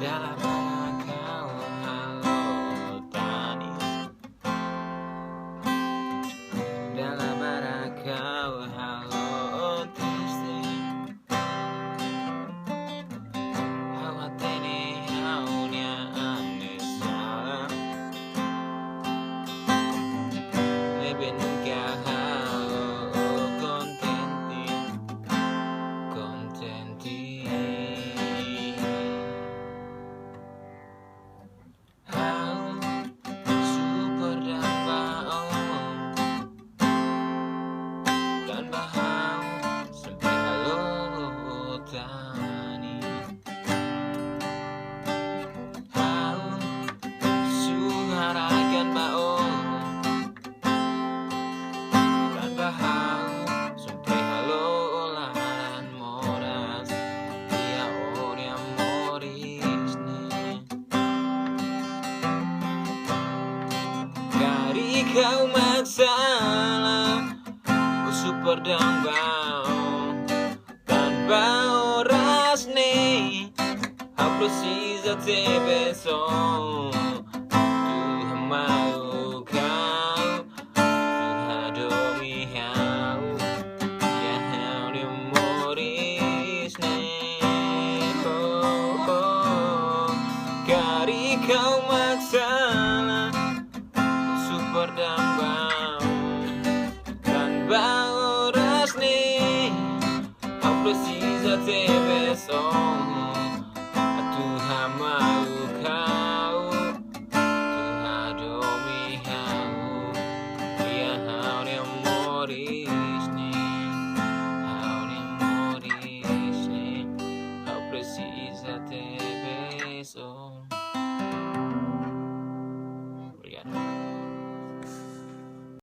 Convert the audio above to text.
Dalam mana kau halo Tanis, dalam mana kau halo Tisti, hawat ini haunya aneh salah, lebih nungkah halo kontenti, kontenti. Tani, hau suarakan bau tanpa hau sampai halo olahan moras dia orang moris nih dari kau masalah super dan bau tanpa precisa ter besou. Tu mau kau, tu hadomi hau, ya hau de moris ne. Kari kau maksana super dan bau ras ne. Au precisa ter besou. Mau kau, Tuhan domi hau, ya hau yang moris nih, hau yang moris nih, hau precisa te besou.